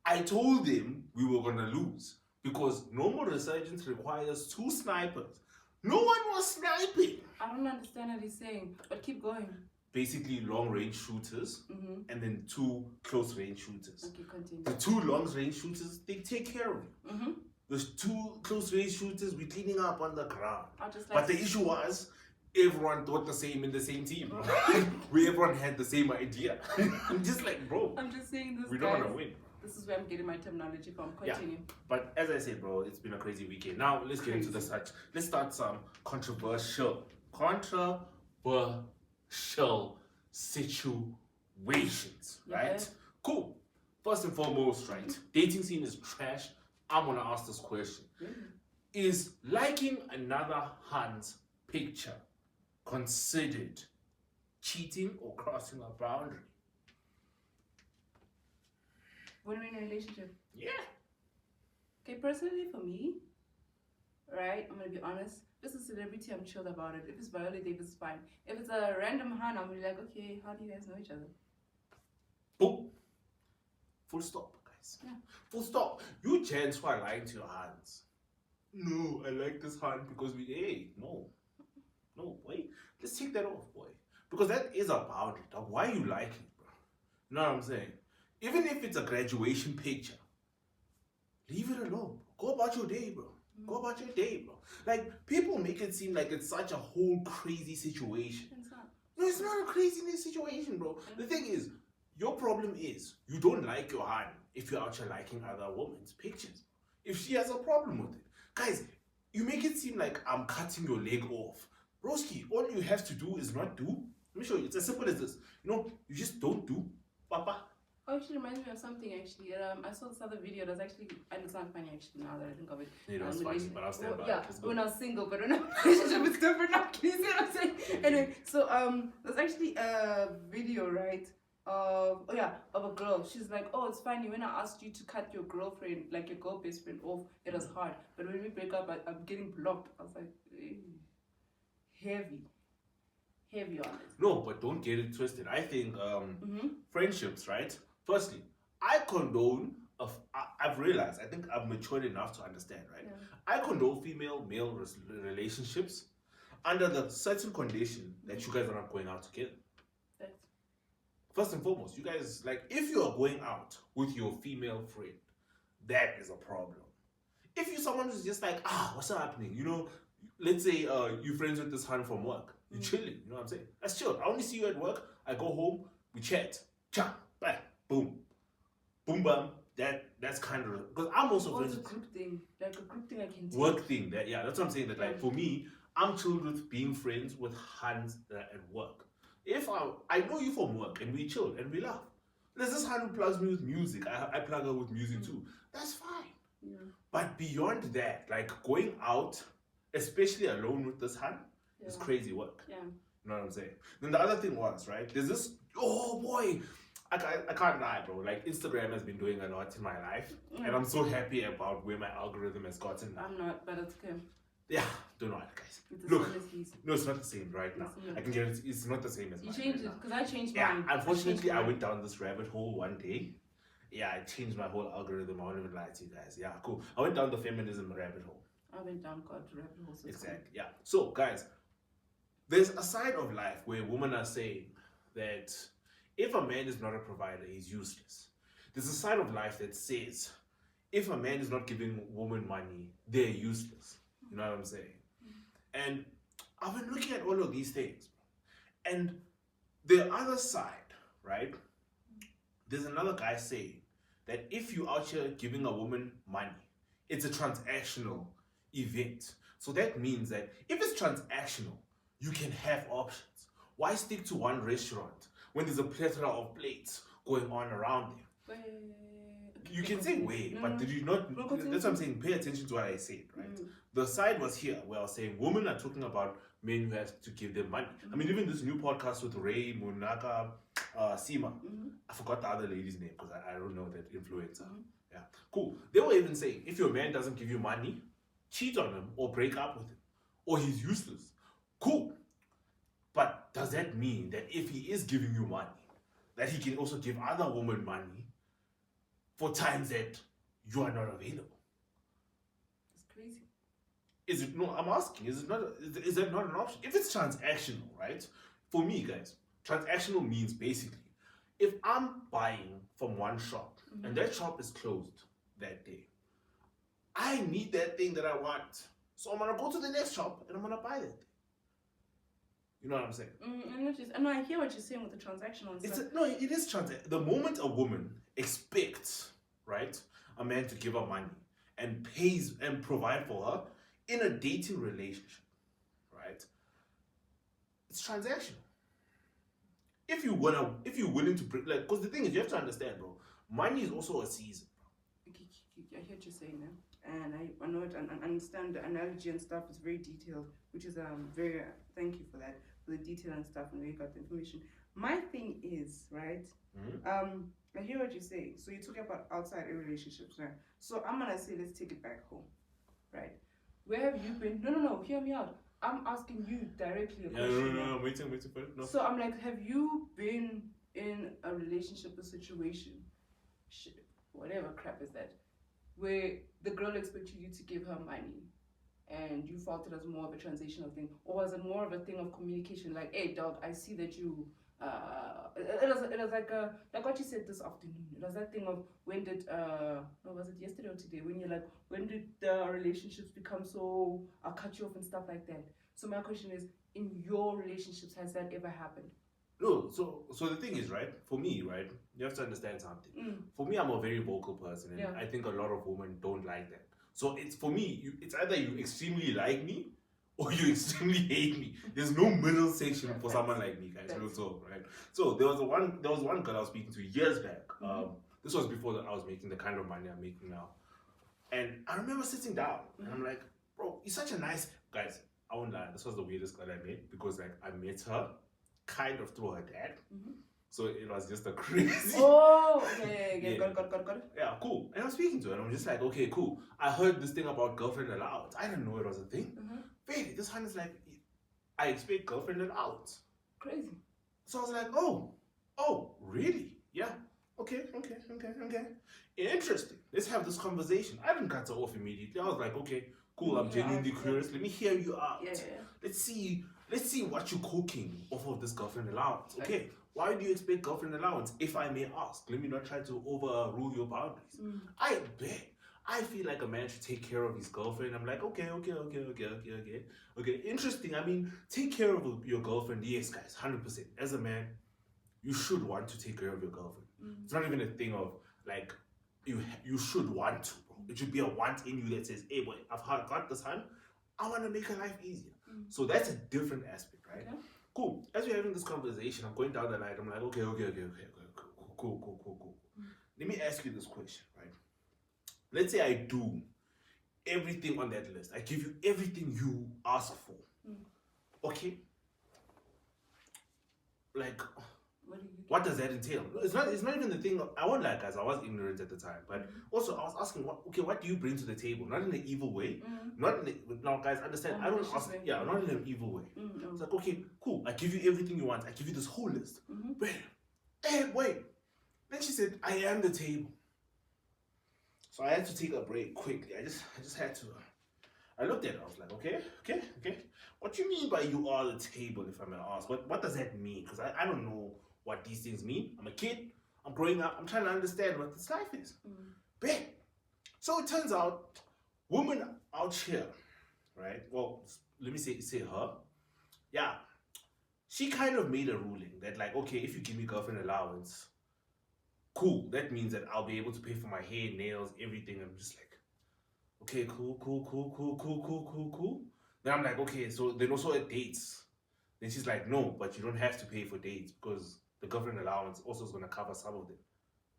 I told them we were gonna lose because normal resurgence requires 2 snipers, No one was sniping. I don't understand what he's saying, but keep going. Basically, long-range shooters and then 2 close-range shooters. Okay, continue. The 2 long-range shooters, they take care of you. The 2 close-range shooters, we're cleaning up on the ground. But the issue was, everyone thought the same in the same team. Everyone had the same idea. I'm just like, bro. I'm just saying this, we don't want to win. This is where I'm getting my terminology from. Continue. Yeah, but as I said, bro, it's been a crazy weekend. Now, let's get into the such. Let's start some controversial situations, right? Cool. First and foremost, right? Dating scene is trash. I'm gonna ask this question. Is liking another Han's picture considered cheating or crossing a boundary? When we're in a relationship? Yeah. Okay, personally for me, right, I'm gonna be honest, if it's a celebrity, I'm chilled about it. If it's Viola Davis, fine. If it's a random Han, I'm really like, okay, how do you guys know each other? Boom. Full stop, guys. Yeah. Full stop. You gents who are lying to your hands. No, I like this hand because no, wait. Let's take that off, boy. Because that is a boundary. Dog. Why are you liking, bro? You know what I'm saying? Even if it's a graduation picture, leave it alone. Go about your day, bro. Go about your day, bro. Like, people make it seem like it's such a whole crazy situation. It's not. No, it's not a crazy situation, bro. The thing is, your problem is you don't like your hand if you're out here liking other women's pictures. If she has a problem with it. Guys, you make it seem like I'm cutting your leg off. Broski, all you have to do is not do. Let me show you. It's as simple as this. You know, you just don't do. Papa. Oh, actually reminds me of something actually. I saw this other video that's actually, and it's not funny actually now that I think of it. It was funny, but I'll stand by yeah, it. when I was single, but when I'm in a relationship, it's different now. Can you see what I'm saying? Anyway, so there's actually a video, right? Of a girl. She's like, oh, it's funny when I asked you to cut your girlfriend, like your girl best friend off, it was hard. But when we break up, I'm getting blocked. I was like, heavy on it. No, but don't get it twisted. I think friendships, right? Firstly, I condone I've realized, I think I've matured enough to understand, right? Yeah. I condone female-male relationships under the certain condition that you guys are not going out together. Right. First and foremost, you guys, like, if you are going out with your female friend, that is a problem. If you're someone who's just like, what's happening? You know, let's say you're friends with this hun from work. You're chilling, you know what I'm saying? That's chill. I only see you at work. I go home, we chat. Cha, bang, boom. Boom, bam. That's kind of, because I'm also friends with a group thing. Like a group thing I can take. Work thing. That's what I'm saying. That, like, for me, I'm chilled with being friends with huns that are at work. If I know you from work and we chill and we laugh. There's this hun who plugs me with music. I plug her with music too. That's fine. Yeah. But beyond that, like going out, especially alone with this hun, is crazy work. Yeah. You know what I'm saying? Then the other thing was, right? There's this, oh boy, I can't lie, bro. Like, Instagram has been doing a lot in my life. And I'm so happy about where my algorithm has gotten now. I'm not, but it's okay. Yeah, don't know it, guys. Look, no, it's not the same right now. I can get it. It's not the same as you mine. You changed right it, because I changed mine. Yeah, unfortunately, I went down this rabbit hole one day. Yeah, I changed my whole algorithm. I won't even lie to you guys. Yeah, cool. I went down the feminism rabbit hole. I went down God rabbit hole. So exactly, yeah. So, guys, there's a side of life where women are saying that if a man is not a provider, he's useless. There's a side of life that says if a man is not giving women money, they're useless. You know what I'm saying? And I've been looking at all of these things. And the other side, right? There's another guy saying that if you're out here giving a woman money, it's a transactional event. So that means that if it's transactional, you can have options. Why stick to one restaurant when there's a plethora of plates going on around there? You can say but did you not? That's what I'm saying. Pay attention to what I said, right? The side was here where I was saying women are talking about men who have to give them money. I mean, even this new podcast with Ray, Munaka, Sima. I forgot the other lady's name because I don't know that influencer. Yeah, cool. They were even saying if your man doesn't give you money, cheat on him or break up with him, or he's useless. Cool. But does that mean that if he is giving you money, that he can also give other women money for times that you are not available? It's crazy. Is it no? I'm asking. Is it not? Is that not an option? If it's transactional, right? For me, guys, transactional means basically if I'm buying from one shop and that shop is closed that day, I need that thing that I want, so I'm gonna go to the next shop and I'm gonna buy that thing. You know what I'm saying? No, I hear what you're saying with the transactional and stuff. It is the moment a woman expects, right, a man to give her money and pays and provide for her in a dating relationship, right? It's transactional. If you're willing to bring, like, because the thing is, you have to understand, bro. Money is also a season. I hear what you're saying now, and I know it and understand the analogy and stuff is very detailed, which is very thank you for that, for the detail and stuff and where you got the information. My thing is, right, I hear what you're saying. So you're talking about outside relationships, right? So I'm gonna say let's take it back home, right? Where have you been? No, hear me out. I'm asking you directly a question. No, waiting for it. No. So I'm like, have you been in a relationship or situation, whatever crap is that, where the girl expected you to give her money and you felt it as more of a transitional thing, or was it more of a thing of communication, like, hey dog, I see that you it was like what you said this afternoon. It was that thing of when did was it yesterday or today, when you're like, when did the relationships become so I'll cut you off and stuff like that. So my question is, in your relationships, has that ever happened? No, so the thing is, right, for me, right, you have to understand something. For me, I'm a very vocal person, and I think a lot of women don't like that. So it's, for me, it's either you extremely like me or you extremely hate me. There's no middle section for someone like me, guys. Real talk, right? So there was one girl I was speaking to years back. This was before I was making the kind of money I'm making now. And I remember sitting down and I'm like, bro, you're such a nice guys. I won't lie, this was the weirdest girl I met, because like I met her kind of through her dad. So it was just a crazy. Oh, okay. Got it. Yeah, cool. And I'm speaking to her and I'm just like, okay, cool. I heard this thing about girlfriend allowance. I didn't know it was a thing. Wait, this one is like, I expect girlfriend allowance. Crazy. So I was like, oh, really? Yeah. Okay. Interesting. Let's have this conversation. I didn't cut her off immediately. I was like, okay, cool. I'm genuinely curious. Let me hear you out. Yeah. Let's see what you're cooking off of this girlfriend allowance. Okay. Why do you expect girlfriend allowance, if I may ask? Let me not try to overrule your boundaries. I bet. I feel like a man should take care of his girlfriend. I'm like, okay. Interesting. I mean, take care of your girlfriend. Yes, guys, 100%. As a man, you should want to take care of your girlfriend. It's not even a thing of like, you should want to, bro. It should be a want in you that says, hey boy, I've got this hun. I want to make her life easier. So that's a different aspect, right? Okay. Cool. As we're having this conversation, I'm going down the line. I'm like, okay. Cool. Let me ask you this question, right? Let's say I do everything on that list. I give you everything you ask for. Okay? Like, what does that entail? It's not even the thing. I won't lie, guys. I was ignorant at the time, but also I was asking, what do you bring to the table? Not in an evil way. Now, guys, understand. I don't ask. Yeah, not in an evil way. It's like, okay, cool. I give you everything you want. I give you this whole list. Wait. Then she said, I am the table. So I had to take a break quickly. I just had to. I looked at her. I was like, okay. What do you mean by you are the table, if I may ask? What does that mean? Because I don't know what these things mean. I'm a kid. I'm growing up. I'm trying to understand what this life is. So it turns out, women out here, right? Well, let me say her. Yeah. She kind of made a ruling that like, okay, if you give me girlfriend allowance, cool. That means that I'll be able to pay for my hair, nails, everything. I'm just like, okay, cool. Then I'm like, okay, so then also at dates. Then she's like, no, but you don't have to pay for dates because the girlfriend allowance also is going to cover some of them.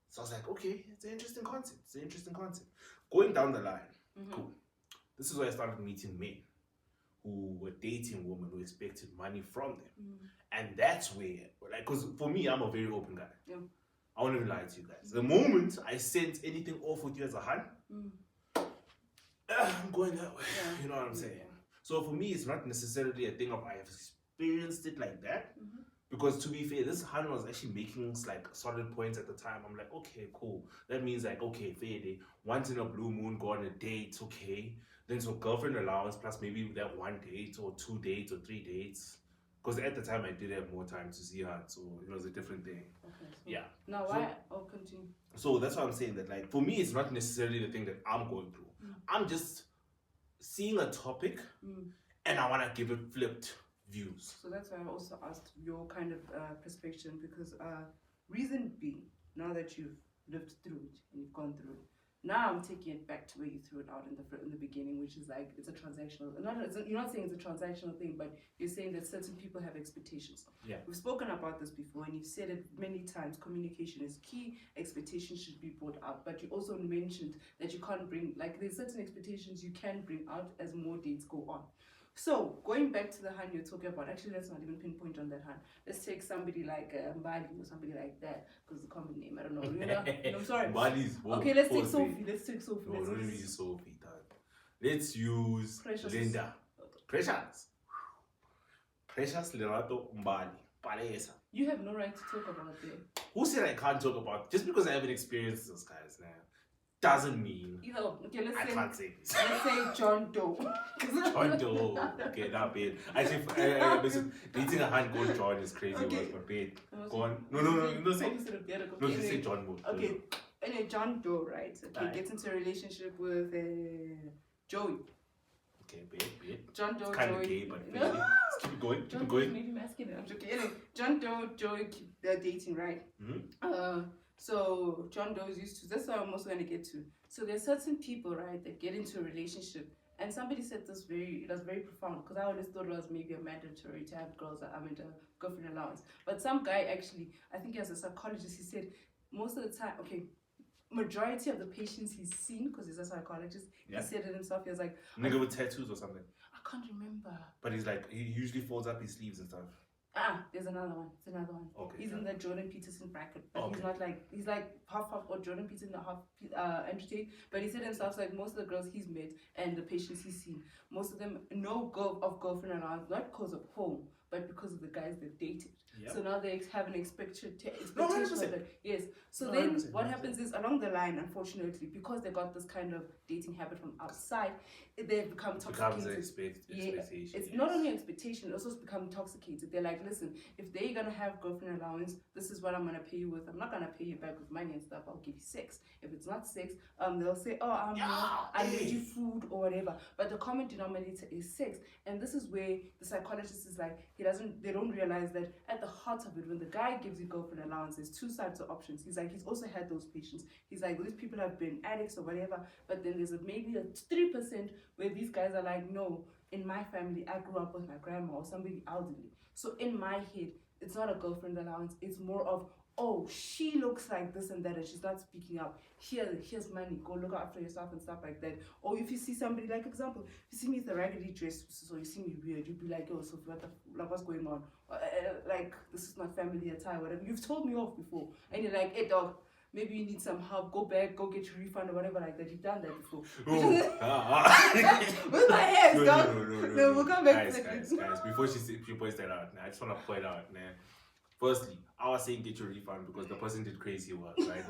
So I was like, okay, it's an interesting concept. Going down the line, cool. This is where I started meeting men who were dating women who expected money from them. And that's where, like, because for me, I'm a very open guy. Yeah. I won't even lie to you guys. The moment I sense anything off with you as a hun, I'm going that way. Yeah. You know what I'm saying? So for me, it's not necessarily a thing of I have experienced it like that. Because to be fair, this hun was actually making like solid points at the time. I'm like, okay, cool. That means like, okay, fair day. Once in a blue moon, go on a date, okay. Then so girlfriend allowance plus maybe that 1 date or 2 dates or 3 dates. Because at the time I did have more time to see her, so it was a different thing. Okay. So Yeah. Now why? Continue. So that's why I'm saying that, like, for me, it's not necessarily the thing that I'm going through. I'm just seeing a topic and I want to give it flipped views. So that's why I also asked your kind of perspective, because reason being, now that you've lived through it and you've gone through it, now I'm taking it back to where you threw it out in the beginning, which is like it's a transactional. You're not saying it's a transactional thing, but you're saying that certain people have expectations. Yeah. We've spoken about this before, and you've said it many times. Communication is key. Expectations should be brought out, but you also mentioned that you can't bring, like, there's certain expectations you can bring out as more dates go on. So going back to the hand you're talking about, actually let's not even pinpoint on that hand. Let's take somebody like Mbali or somebody like that, because the common name, I don't know. I'm sorry. Mbali's okay, let's take Sophie. Let's take Sophie. No, don't use Sophie. Let's use Precious. Linda. Precious Lerato Mbali. Palesa. You have no right to talk about it. Who said I can't talk about? Just because I haven't experienced those guys now doesn't mean I can't say this. Let's say John Doe. John Doe. Okay, not bad. Actually, dating a hand called John is crazy. Okay. But bad. Go on. No, say John Doe. Okay. Anyway, John Doe, right? Okay, Right. Gets into a relationship with Joey. Okay, bad. John Doe, It's kind Joey. of gay, but let's keep it going. John Doe is maybe masculine. I'm joking. Anyway, John Doe, Joey, they're dating, right? So John Doe is used to. That's what I'm also going to get to. So there's certain people, right, that get into a relationship, and somebody said this it was very profound, because I always thought it was maybe a mandatory to have girls that girlfriend allowance. But some guy actually, I think as a psychologist, he said most of the time, okay, majority of the patients he's seen, because he's a psychologist, he said it himself. He was like, nigga with tattoos or something. I can't remember. But he's like, he usually folds up his sleeves and stuff. There's another one. It's another one. Okay. He's in the Jordan Peterson bracket, but he's not like, he's like half or Jordan Peterson, half Andrew Tate. But he said himself, like, most of the girls he's met and the patients he's seen, most of them girlfriend allowance, not because of home, but because of the guys they've dated. Yep. So now they have an expectation of that. Yes. So then what happens is, along the line, unfortunately, because they got this kind of dating habit from outside, they've become toxicated. Expectation. It's not only expectation, it also become intoxicated. They're like, listen, if they're gonna have girlfriend allowance, this is what I'm gonna pay you with. I'm not gonna pay you back with money and stuff. I'll give you sex. If it's not sex, they'll say, oh, I need you food or whatever. But the common denominator is sex, and this is where the psychologist is like, they don't realize that at the heart of it, when the guy gives you girlfriend allowance, there's two sides of options. He's like, he's also had those patients. He's like, these people have been addicts or whatever, but then there's maybe a 3% where these guys are like, no, in my family, I grew up with my grandma or somebody elderly. So in my head, it's not a girlfriend allowance. It's more of, oh, she looks like this and that, and she's not speaking up. Here's money. Go look after yourself and stuff like that. Or if you see somebody, like, example, if you see me with a raggedy dress, so you see me weird, you'd be like, oh, so what's going on? Like, this is not family attire, whatever. You've told me off before, and you're like, hey, dog, maybe you need some help. Go back, go get your refund or whatever like that. You've done that before. With my hands, dog. No, we'll come back to guys. Before she points that out, I just want to point out, firstly, I was saying get your refund because the person did crazy work, right?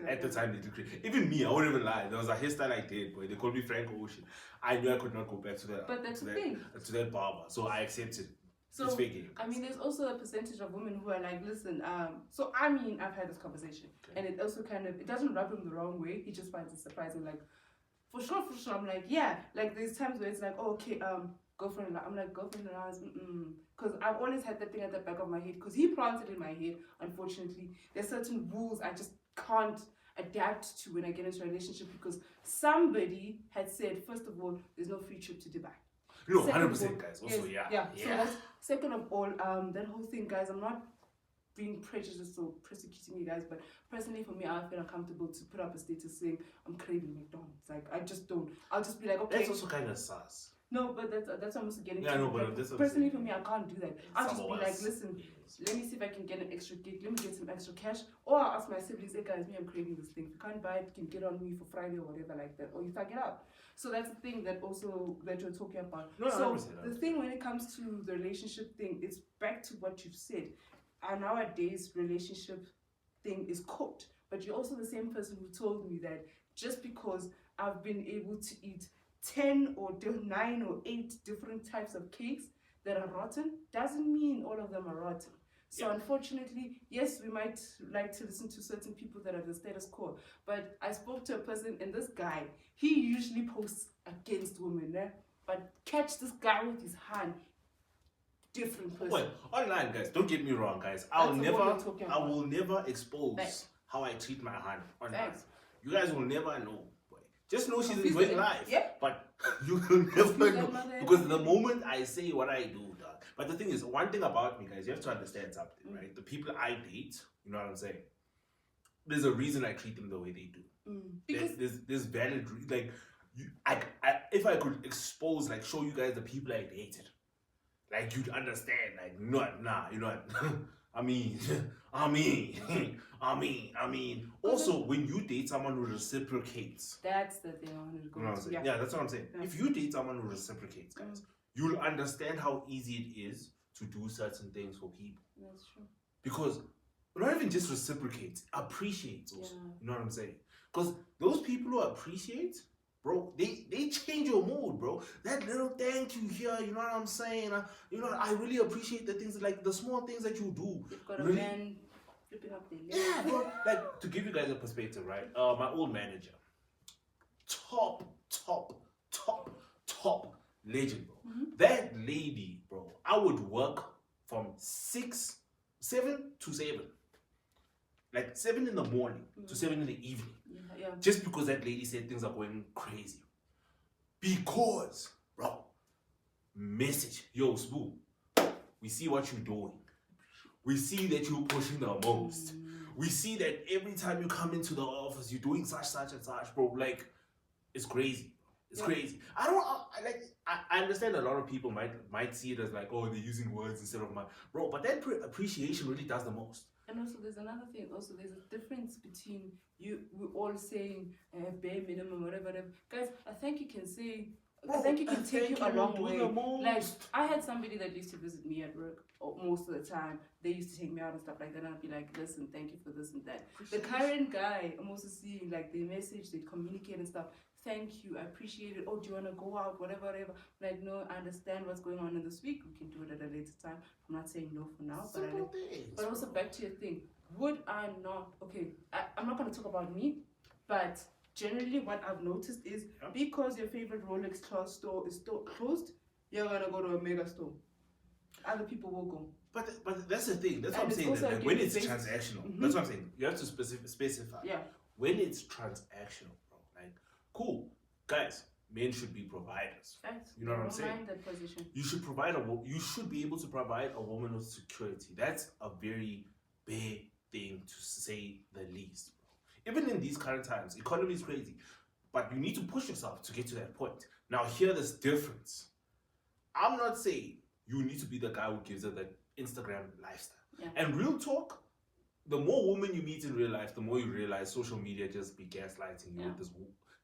At the time, they did crazy. Even me, I wouldn't even lie. There was a hairstyle I did, but they called me Frank Ocean. I knew I could not go back to that. But that's the thing. To that barber, so I accepted. So, it's fake. I mean, there's also a percentage of women who are like, listen, so I mean, I've had this conversation, and it also it doesn't rub him the wrong way. He just finds it surprising, like, for sure. I'm like, yeah, like, there's times where it's like, oh, okay, girlfriend, I'm like, girlfriend allowance, because I've always had that thing at the back of my head, because he planted in my head. Unfortunately, there's certain rules I just can't adapt to when I get into a relationship, because somebody had said, first of all, there's no free trip to Dubai. No, 100%, guys. Also, yeah. So that's, second of all, that whole thing, guys, I'm not being prejudiced or persecuting you guys, but personally for me, I feel uncomfortable to put up a status saying I'm craving McDonald's. Like, I just don't. I'll just be like, okay. That's also kind of sus. No, but that's almost getting. Yeah, no, but this personally for me, I can't do that. I'll just be like, listen, let me see if I can get an extra gig. Let me get some extra cash, or I'll ask my siblings, hey guys, I'm craving this thing. If you can't buy it, you can get on me for Friday or whatever like that, or you tag it out. So that's the thing that you're talking about. No, so the thing when it comes to the relationship thing, it's back to what you've said. And nowadays, relationship thing is cooked. But you're also the same person who told me that just because I've been able to eat 10 or 9 or 8 different types of cakes that are rotten doesn't mean all of them are rotten. So unfortunately, yes, we might like to listen to certain people that are the status quo. But I spoke to a person, and this guy, he usually posts against women, but catch this guy with his hand. Different person. Well, online, guys, don't get me wrong, guys. I will never expose how I treat my hand online. You guys will never know. Just know she's enjoying life. Yeah. But you will never know. Because the moment I say what I do, dog. But the thing is, one thing about me, guys, you have to understand something, right? The people I date, you know what I'm saying? There's a reason I treat them the way they do. Because there's valid, like, if I could expose, like, show you guys the people I dated, like, you'd understand, like, you know what? I mean. Also, when you date someone who reciprocates, that's the thing I wanted to go into. Yeah, that's what I'm saying. Yeah. If you date someone who reciprocates, guys, you'll understand how easy it is to do certain things for people. That's true. Because not even just reciprocates, appreciates also. Yeah. You know what I'm saying? Because those people who appreciate, bro, they change your mood, bro. That little thank you here, you know what I'm saying? You know, I really appreciate the things, like the small things that you do. You've got a man flipping up their legs. Yeah, bro. Like, to give you guys a perspective, right? My old manager, top legend, bro. That lady, bro, I would work from 7 to 7. Like 7 in the morning to 7 in the evening. Yeah. Just because that lady said things are going crazy. Because, bro, message, yo, Spoo, we see what you're doing. We see that you're pushing the most. We see that every time you come into the office, you're doing such and such, bro. Like, it's crazy. It's crazy. I understand a lot of people might see it as like, oh, they're using words instead of money. Bro, but that appreciation really does the most. And also, there's another thing. Also, there's a difference between we all saying bare minimum, whatever. Guys, I think you can say, I think you can take you a long way. Like, I had somebody that used to visit me at work most of the time. They used to take me out and stuff like that, and I'd be like, listen, thank you for this and that. The current guy, I'm also seeing, like, they message, they communicate and stuff. Thank you, I appreciate it. Oh, do you want to go out? Whatever. Like, no, I understand what's going on in this week. We can do it at a later time. I'm not saying no for now, but also back to your thing. Would I not? Okay, I'm not going to talk about me, but generally what I've noticed is because your favorite Rolex store is still closed, you're going to go to a mega store. Other people will go. But that's the thing. That's what I'm saying. That, like, when it's transactional, that's what I'm saying. You have to specify. Yeah. When it's transactional, bro, like, cool, guys. Men should be providers. Right. You know what I'm saying? That position. You should provide you should be able to provide a woman with security. That's a very big thing, to say the least, bro. Even in these current times, economy is crazy, but you need to push yourself to get to that point. Now, hear this difference. I'm not saying you need to be the guy who gives her that Instagram lifestyle. Yeah. And real talk, the more women you meet in real life, the more you realize social media just be gaslighting you with this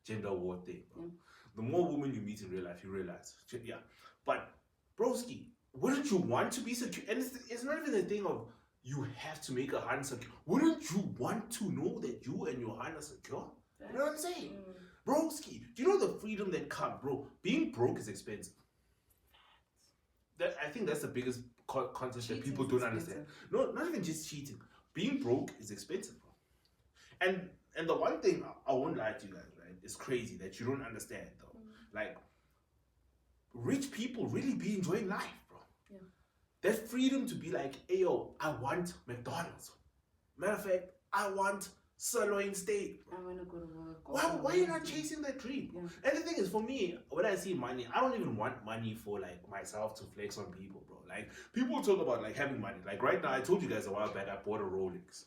gender war thing, bro. Yeah. The more women you meet in real life, you realize, But, broski, wouldn't you want to be secure? And it's not even a thing of you have to make a hand secure. Wouldn't you want to know that you and your hand are secure? You know what I'm saying? Broski, do you know the freedom that comes, bro? Being broke is expensive. I think that's the biggest concept that people don't understand. No, not even just cheating. Being broke is expensive, bro. And the one thing I won't lie to you guys, right? It's crazy that you don't understand, though. Like, rich people really be enjoying life, bro. Yeah. That freedom to be like, hey, yo, I want McDonald's. Matter of fact, I want sirloin steak. I want to go to work. Why are you not chasing that dream? Yeah. And the thing is, for me, when I see money, I don't even want money for, like, myself to flex on people, bro. Like, people talk about, like, having money. Like, right now, I told you guys a while back, I bought a Rolex.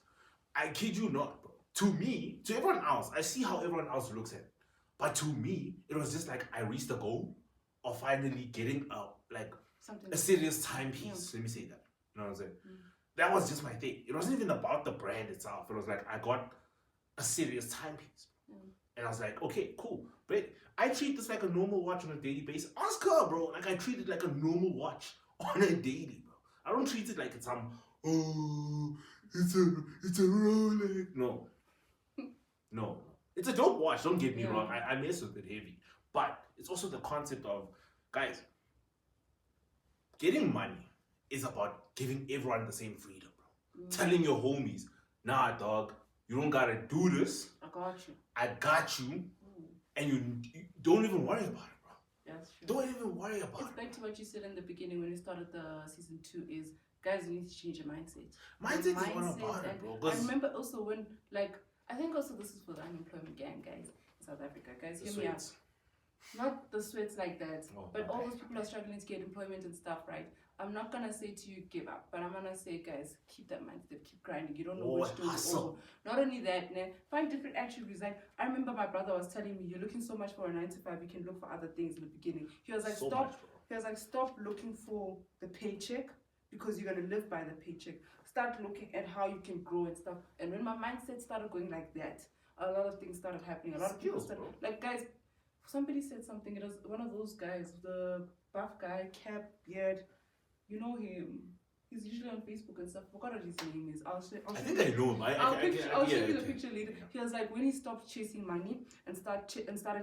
I kid you not, bro. To me, to everyone else, I see how everyone else looks at it. But to me, it was just like I reached the goal of finally getting a serious timepiece. Let me say that. You know what I'm saying? That was just my thing. It wasn't even about the brand itself. It was like I got a serious timepiece. And I was like, okay, cool. But I treat this like a normal watch on a daily basis. Ask her, bro. Like, I treat it like a normal watch on a daily, bro. I don't treat it like it's it's a Rolex. No. It's a dope watch, don't get me wrong. I mess with it heavy. But it's also the concept of, guys, getting money is about giving everyone the same freedom, bro. Telling your homies, nah, dog, you don't gotta do this. I got you. And you don't even worry about it, bro. That's true. Don't even worry about it. It's back to what you said in the beginning when you started the season 2 is, guys, you need to change your mindset. Mindset is all about it, bro. I remember also when, like, I think also this is for the unemployment gang, guys, in South Africa. Guys, hear me out. Not the sweats like that, but all those people are struggling to get employment and stuff, right? I'm not gonna say to you give up, but I'm gonna say, guys, keep that mindset, keep grinding. You don't know which door to open. Not only that, find different attributes. Like, I remember my brother was telling me, you're looking so much for a 9 to 5, you can look for other things in the beginning. He was like, stop looking for the paycheck because you're gonna live by the paycheck. Start looking at how you can grow and stuff. And when my mindset started going like that, a lot of things started happening. A lot of people started, like, guys, somebody said something. It was one of those guys, the buff guy, cap, beard. You know him. He's usually on Facebook and stuff. Forgot what his name is. I think I know him. I'll show you the picture later. He was like, when he stopped chasing money and started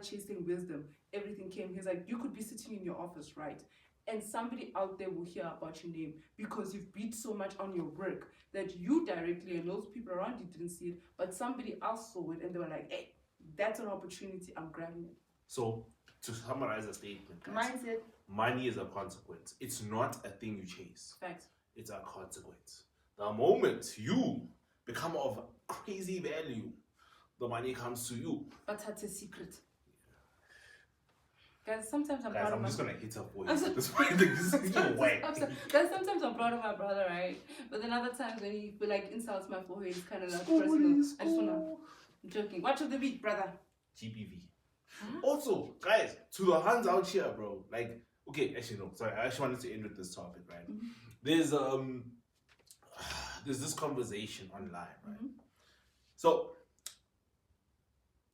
chasing wisdom, everything came. He's like, you could be sitting in your office, right? And somebody out there will hear about your name because you've beat so much on your work that you directly and those people around you didn't see it, but somebody else saw it and they were like, hey, that's an opportunity, I'm grabbing it. So, to summarize the statement, guys, mindset. Money is a consequence. It's not a thing you chase. Facts. It's a consequence. The moment you become of crazy value, the money comes to you. But that's a secret. Guys, sometimes I'm proud of I'm my... just gonna hit up for you. This is way. Guys, sometimes I'm proud of my brother, right? But then other times when he like insults my forehead, it's kind of like personal. I just wanna... I'm joking. Watch of the week, brother. GPV. Also, guys, to the hands out here, bro. Like, okay, actually no, sorry. I actually wanted to end with this topic, right? There's this conversation online, right? So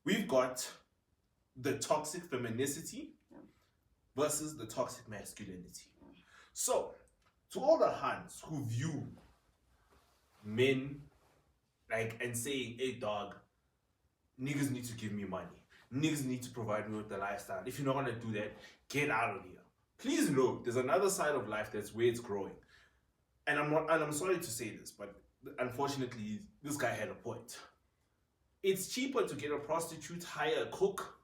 we've got the toxic femininity versus the toxic masculinity. So, to all the hands who view men like and saying, hey dog, niggas need to give me money. Niggas need to provide me with the lifestyle. If you're not gonna do that, get out of here. Please know there's another side of life that's where it's growing. And I'm sorry to say this, but unfortunately this guy had a point. It's cheaper to get a prostitute, hire a cook,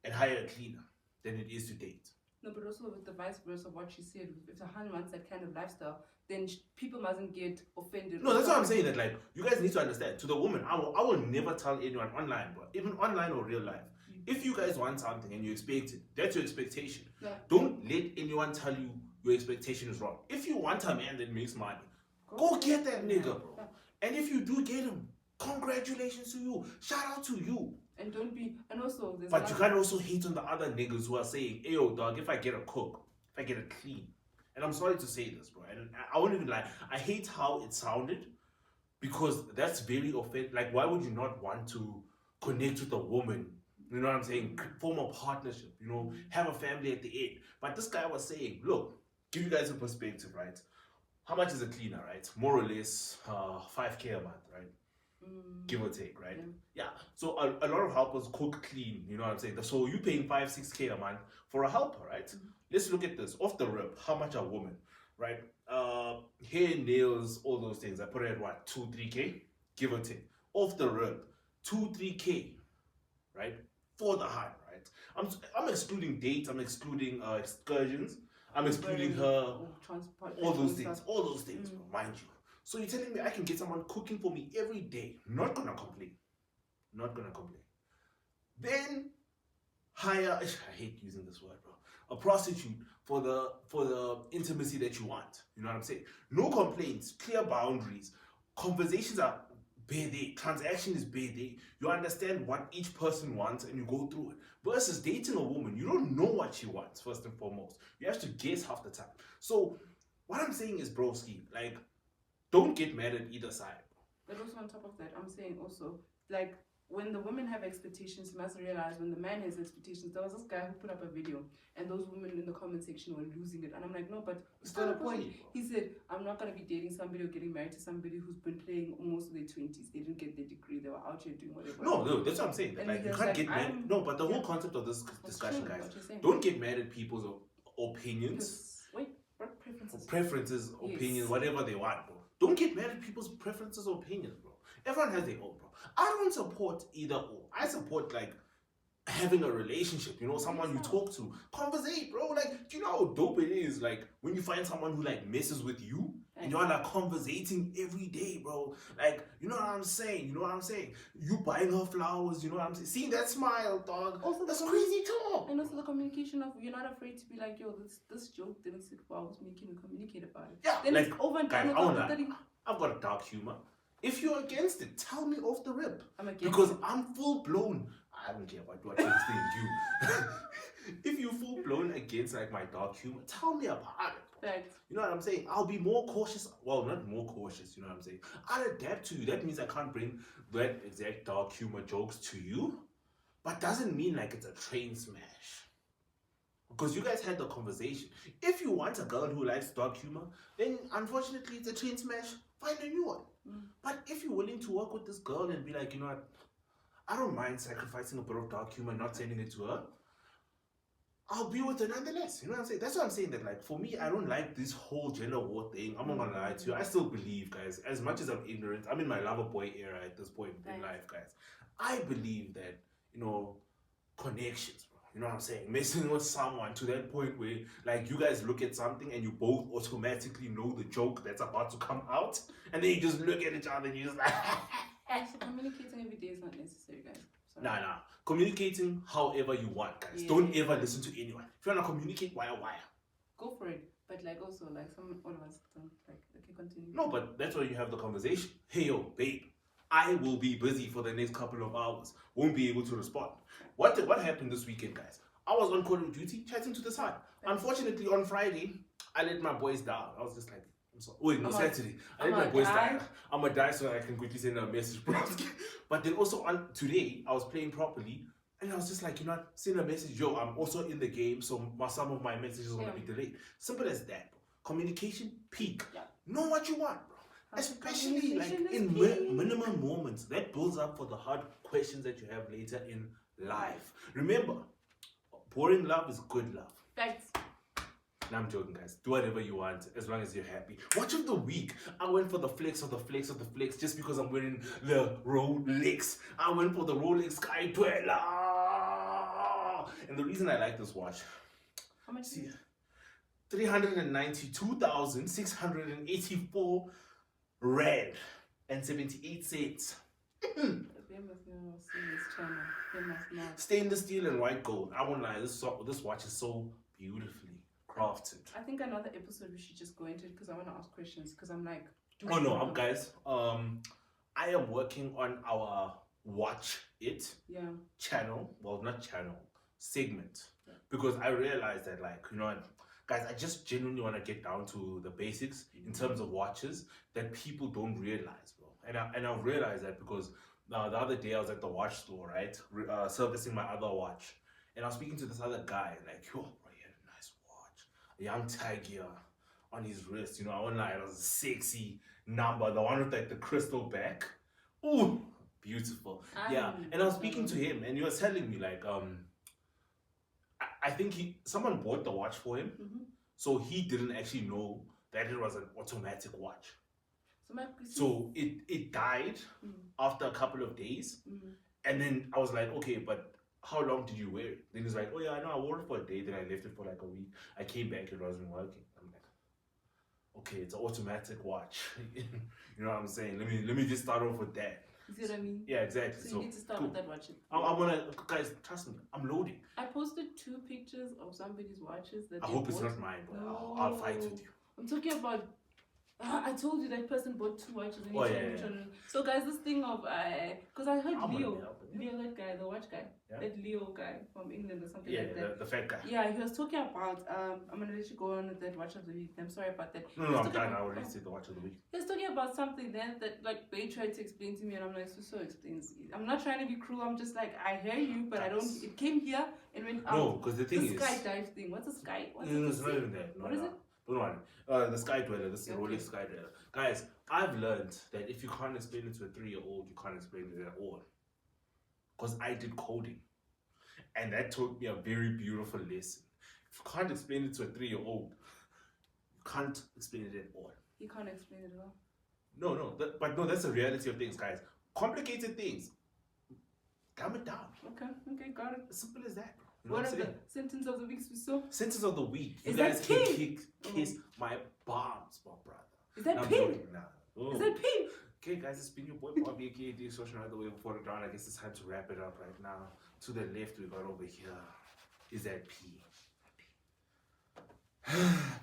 and hire a cleaner than it is to date. No, but also with the vice versa, what she said, if the hand wants that kind of lifestyle, then people mustn't get offended. No, that's what I'm saying. That like you guys need to understand. To the woman, I will never tell anyone online, but even online or real life, if you guys want something and you expect it, that's your expectation. Yeah. Don't let anyone tell you your expectation is wrong. If you want a man that makes money, go get that nigga, bro. Yeah. And if you do get him, congratulations to you. Shout out to you. And don't be, and also there's but you can't also hate on the other niggas who are saying, hey yo dog, if I get a cook, if I get a clean. And I'm sorry to say this, bro. And I won't even lie. I hate how it sounded because that's very offensive. Like, why would you not want to connect with a woman? You know what I'm saying? Form a partnership, you know, have a family at the end. But this guy was saying, look, give you guys a perspective, right? How much is a cleaner, right? More or less 5K a month, right? Give or take, right? Yeah. So a lot of helpers cook, clean, you know what I'm saying? So you're paying 5-6K a month for a helper, right? Let's look at this. Off the rip, how much a woman, right? Hair, nails, all those things. I put it at what? 2-3K? Give or take. Off the rip, 2-3K, right? For the hand, right? I'm excluding dates, I'm excluding excursions, I'm excluding her, all those things, mind you. So you're telling me I can get someone cooking for me every day, not gonna complain. Then hire, I hate using this word, bro, a prostitute for the intimacy that you want. You know what I'm saying? No complaints, clear boundaries, conversations are bare there, transaction is bare there. You understand what each person wants and you go through it. Versus dating a woman, you don't know what she wants, first and foremost. You have to guess half the time. So what I'm saying is, broski, like, don't get mad at either side. But also on top of that, I'm saying also, like, when the women have expectations, you must realize when the man has expectations. There was this guy who put up a video, and those women in the comment section were losing it. And I'm like, no, but it's got a point. He said, I'm not going to be dating somebody or getting married to somebody who's been playing almost of their 20s. They didn't get their degree. They were out here doing whatever. No, that's what I'm saying. Like, you can't get mad. No, but the whole concept of this discussion, guys, don't get mad at people's opinions. Wait, what preferences? Preferences, opinions, whatever they want, bro. Don't get mad at people's preferences or opinions, bro. Everyone has their own, bro. I don't support either or. I support, like, having a relationship, you know, someone you talk to, conversate, bro. Like, do you know how dope it is? Like, when you find someone who, like, messes with you, and you're, like, conversating every day, bro. Like, you know what I'm saying? You buying her flowers, you know what I'm saying? See that smile, dog. Also, that's crazy talk. And also the communication of, you're not afraid to be like, yo, this joke didn't sit well. I was making a communicate about it. Yeah, then like, it's over and guys, done. I've got a dark humor. If you're against it, tell me off the rip. I'm against because it. I'm full blown. I don't care about what things you. If you're full blown against, like, my dark humor, tell me about it. Thanks. You know what I'm saying? I'll be more cautious. Well, not more cautious, you know what I'm saying? I'll adapt to you. That means I can't bring that exact dark humor jokes to you. But doesn't mean like it's a train smash. Because you guys had the conversation. If you want a girl who likes dark humor, then unfortunately it's a train smash. Find a new one. But if you're willing to work with this girl and be like, you know what, I don't mind sacrificing a bit of dark humor, not sending it to her, I'll be with her nonetheless. You know what I'm saying? That's what I'm saying. That, like, for me, I don't like this whole gender war thing. I'm not gonna lie to you. I still believe, guys, as much as I'm ignorant, I'm in my lover boy era at this point in life, guys. I believe that, you know, connections, bro. You know what I'm saying? Messing with someone to that point where, like, you guys look at something and you both automatically know the joke that's about to come out, and then you just look at each other and you're just like, communicating every day is not necessary, guys. Sorry. Nah. Communicating however you want, guys. Don't ever listen to anyone. If you wanna communicate, wire. Go for it. But, like, also, like, all of us don't, like, okay, continue. No, but that's why you have the conversation. Hey, yo, babe, I will be busy for the next couple of hours. Won't be able to respond. What happened this weekend, guys? I was on Call of Duty chatting to the side. Unfortunately, on Friday, I let my boys down. I was just like, I'm sorry. Wait, no, Saturday. I let my boys down. I'm gonna die so I can quickly send a message, bro. But then also on today, I was playing properly. And I was just like, you know what, send a message. Yo, I'm also in the game, so some of my messages are going to be delayed. Simple as that, bro. Communication, peak. Yeah. Know what you want, bro. Especially like in minimum moments. That builds up for the hard questions that you have later in life. Remember, boring love is good love. Thanks. No, I'm joking, guys. Do whatever you want as long as you're happy. Watch of the week. I went for the flex of the flex of the flex just because I'm wearing the Rolex. I went for the Rolex Sky Dweller. And the reason I like this watch. How much? See, 392,684 rand and 78 cents. Stainless steel and white gold. I won't lie. This watch is so beautifully crafted. I think another episode we should just go into it because I want to ask questions because I'm like, guys, I am working on our Watch It channel. Well, not channel, segment. Yeah. Because I realized that, like, you know what, guys, I just genuinely want to get down to the basics in terms of watches that people don't realize, bro. And I've realized that because the other day I was at the watch store, right, servicing my other watch, and I was speaking to this other guy, like, yo, bro, he had a nice watch, a young tiger on his wrist, you know, I won't lie, it was a sexy number, the one with like the crystal back. Ooh, beautiful. And I was speaking to him, and he was telling me, like, I think someone bought the watch for him, so he didn't actually know that it was an automatic watch. So it died after a couple of days, and then I was like, okay, but how long did you wear it? Then he's like, oh yeah, I know, I wore it for a day, then I left it for like a week. I came back, it wasn't working. I'm like, okay, it's an automatic watch. You know what I'm saying? Let me just start off with that. You see what I mean? Yeah, exactly. So you need to start with that watch. I'm gonna, guys, trust me, I'm loading. I posted 2 pictures of somebody's watches that I hope it's not mine, but I'll fight with you. I'm talking about I told you that person bought 2 watches and Oh, each yeah, one, each yeah. one. So guys, this thing of because I heard I'm gonna Leo, be helping you. Leo, that guy, the watch guy, Yeah. that Leo guy from England or something Yeah, like that. the fat guy. Yeah, he was talking about. I'm gonna let you go on with that watch of the week. I'm sorry about that. No, He was I'm talking done. I about- already said the watch of the week. He was talking about something then that like they tried to explain to me, and I'm like, so explains. I'm not trying to be cruel. I'm just like, I hear you, but I don't. It came here and went out. No, because the thing the is, skydive thing. What's a sky? What's no, it? it's not even that. No, What is no. it? Don't worry. The Sky Dweller. This is the Okay. Rolex Sky Dweller. Guys, I've learned that if you can't explain it to a 3-year-old, you can't explain it at all. Because I did coding, and that taught me a very beautiful lesson. If you can't explain it to a 3-year-old, you can't explain it at all. You can't explain it at all. No, but no, that's the reality of things, guys. Complicated things, dumb it down. Okay, got it. As simple as that. You know What I'm are the saying? sentence of the week we saw? Sentence of the week. You Is guys that can pink? kiss my bombs, my brother. Is that No, I'm pink? joking, nah. Oh. Is that pink? Okay, guys, it's been your boy Bobby, aka Social Right the Way Before the Dawn. I guess it's time to wrap it up right now. To the left, we got over here. Is that P?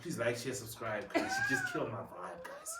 Please like, share, subscribe, guys. You just killed my vibe, guys.